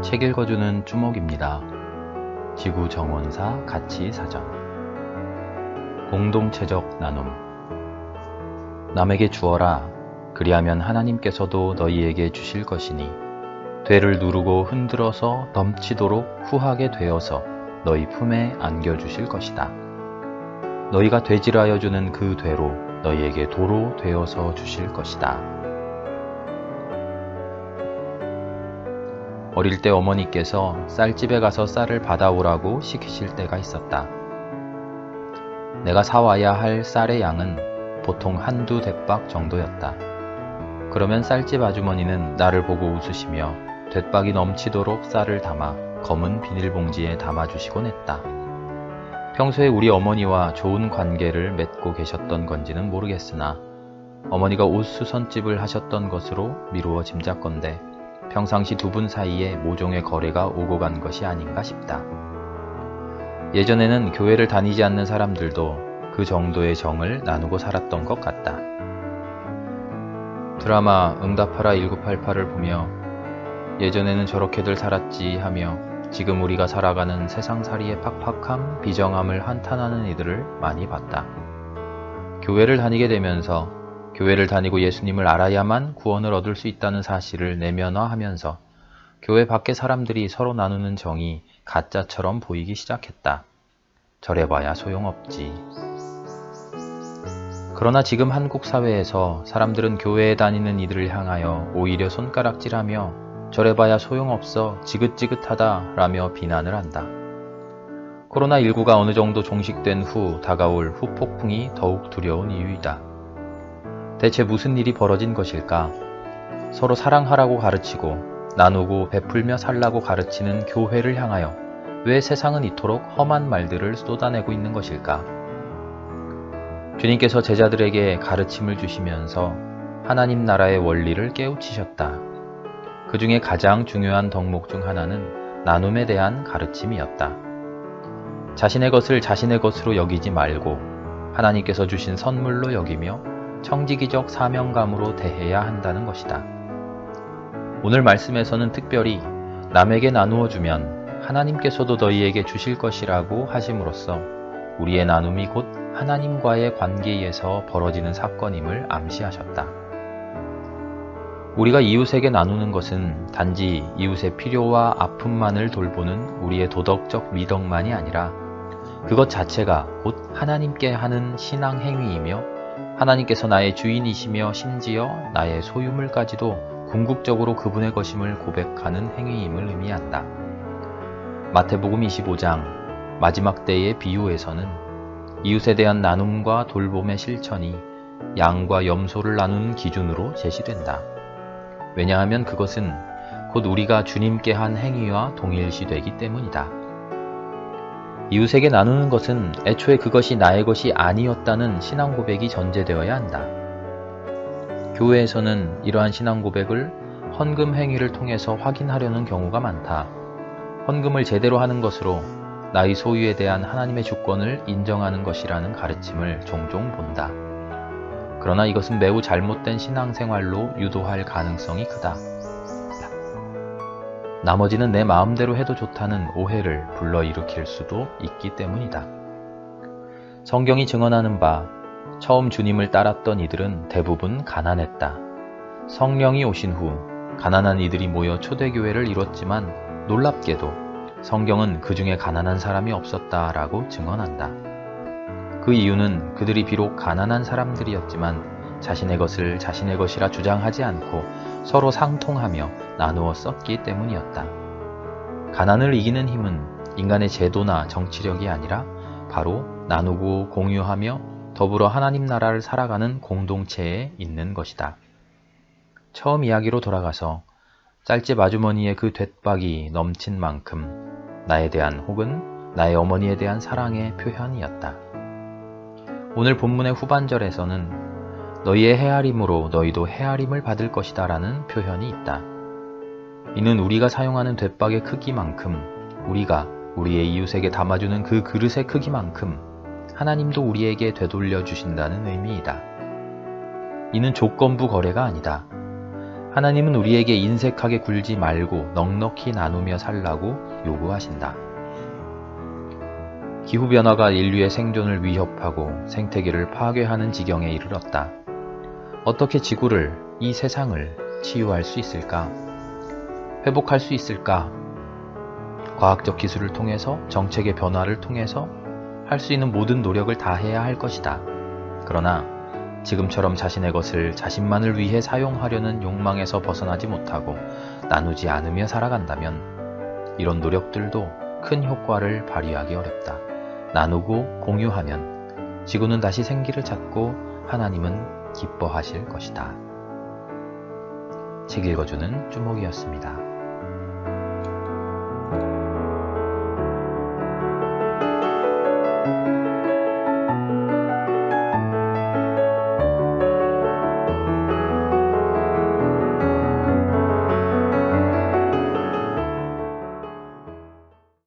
책 읽어주는 주목입니다. 지구정원사 가치사전. 공동체적 나눔. 남에게 주어라. 그리하면 하나님께서도 너희에게 주실 것이니 되를 누르고 흔들어서 넘치도록 후하게 되어서 너희 품에 안겨주실 것이다. 너희가 되질하여 주는 그 되로 너희에게 도로 되어서 주실 것이다. 어릴 때 어머니께서 쌀집에 가서 쌀을 받아오라고 시키실 때가 있었다. 내가 사와야 할 쌀의 양은 보통 한두 뎃박 정도였다. 그러면 쌀집 아주머니는 나를 보고 웃으시며 뎃박이 넘치도록 쌀을 담아 검은 비닐봉지에 담아주시곤 했다. 평소에 우리 어머니와 좋은 관계를 맺고 계셨던 건지는 모르겠으나 어머니가 옷수선집을 하셨던 것으로 미루어 짐작건대 평상시 두 분 사이에 모종의 거래가 오고 간 것이 아닌가 싶다. 예전에는 교회를 다니지 않는 사람들도 그 정도의 정을 나누고 살았던 것 같다. 드라마 응답하라 1988을 보며 예전에는 저렇게들 살았지 하며 지금 우리가 살아가는 세상살이의 팍팍함, 비정함을 한탄하는 이들을 많이 봤다. 교회를 다니게 되면서 교회를 다니고 예수님을 알아야만 구원을 얻을 수 있다는 사실을 내면화하면서 교회 밖의 사람들이 서로 나누는 정이 가짜처럼 보이기 시작했다. 저래봐야 소용없지. 그러나 지금 한국 사회에서 사람들은 교회에 다니는 이들을 향하여 오히려 손가락질하며 저래봐야 소용없어 지긋지긋하다 라며 비난을 한다. 코로나19가 어느 정도 종식된 후 다가올 후폭풍이 더욱 두려운 이유이다. 대체 무슨 일이 벌어진 것일까? 서로 사랑하라고 가르치고 나누고 베풀며 살라고 가르치는 교회를 향하여 왜 세상은 이토록 험한 말들을 쏟아내고 있는 것일까? 주님께서 제자들에게 가르침을 주시면서 하나님 나라의 원리를 깨우치셨다. 그 중에 가장 중요한 덕목 중 하나는 나눔에 대한 가르침이었다. 자신의 것을 자신의 것으로 여기지 말고 하나님께서 주신 선물로 여기며 청지기적 사명감으로 대해야 한다는 것이다. 오늘 말씀에서는 특별히 남에게 나누어 주면 하나님께서도 너희에게 주실 것이라고 하심으로써 우리의 나눔이 곧 하나님과의 관계에서 벌어지는 사건임을 암시하셨다. 우리가 이웃에게 나누는 것은 단지 이웃의 필요와 아픔만을 돌보는 우리의 도덕적 미덕만이 아니라 그것 자체가 곧 하나님께 하는 신앙 행위이며 하나님께서 나의 주인이시며 심지어 나의 소유물까지도 궁극적으로 그분의 것임을 고백하는 행위임을 의미한다. 마태복음 25장 마지막 때의 비유에서는 이웃에 대한 나눔과 돌봄의 실천이 양과 염소를 나누는 기준으로 제시된다. 왜냐하면 그것은 곧 우리가 주님께 한 행위와 동일시되기 때문이다. 이웃에게 나누는 것은 애초에 그것이 나의 것이 아니었다는 신앙 고백이 전제되어야 한다. 교회에서는 이러한 신앙 고백을 헌금 행위를 통해서 확인하려는 경우가 많다. 헌금을 제대로 하는 것으로 나의 소유에 대한 하나님의 주권을 인정하는 것이라는 가르침을 종종 본다. 그러나 이것은 매우 잘못된 신앙생활로 유도할 가능성이 크다. 나머지는 내 마음대로 해도 좋다는 오해를 불러일으킬 수도 있기 때문이다. 성경이 증언하는 바 처음 주님을 따랐던 이들은 대부분 가난했다. 성령이 오신 후 가난한 이들이 모여 초대교회를 이뤘지만 놀랍게도 성경은 그 중에 가난한 사람이 없었다라고 증언한다. 그 이유는 그들이 비록 가난한 사람들이었지만 자신의 것을 자신의 것이라 주장하지 않고 서로 상통하며 나누어 썼기 때문이었다. 가난을 이기는 힘은 인간의 제도나 정치력이 아니라 바로 나누고 공유하며 더불어 하나님 나라를 살아가는 공동체에 있는 것이다. 처음 이야기로 돌아가서 쌀집 아주머니의 그 뎃박이 넘친 만큼 나에 대한 혹은 나의 어머니에 대한 사랑의 표현이었다. 오늘 본문의 후반절에서는 너희의 헤아림으로 너희도 헤아림을 받을 것이다 라는 표현이 있다. 이는 우리가 사용하는 뎃박의 크기만큼 우리가 우리의 이웃에게 담아주는 그 그릇의 크기만큼 하나님도 우리에게 되돌려 주신다는 의미이다. 이는 조건부 거래가 아니다. 하나님은 우리에게 인색하게 굴지 말고 넉넉히 나누며 살라고 요구하신다. 기후변화가 인류의 생존을 위협하고 생태계를 파괴하는 지경에 이르렀다. 어떻게 지구를, 이 세상을 치유할 수 있을까? 회복할 수 있을까? 과학적 기술을 통해서, 정책의 변화를 통해서 할 수 있는 모든 노력을 다해야 할 것이다. 그러나 지금처럼 자신의 것을 자신만을 위해 사용하려는 욕망에서 벗어나지 못하고 나누지 않으며 살아간다면 이런 노력들도 큰 효과를 발휘하기 어렵다. 나누고 공유하면 지구는 다시 생기를 찾고 하나님은 기뻐하실 것이다. 책 읽어주는 주목이었습니다.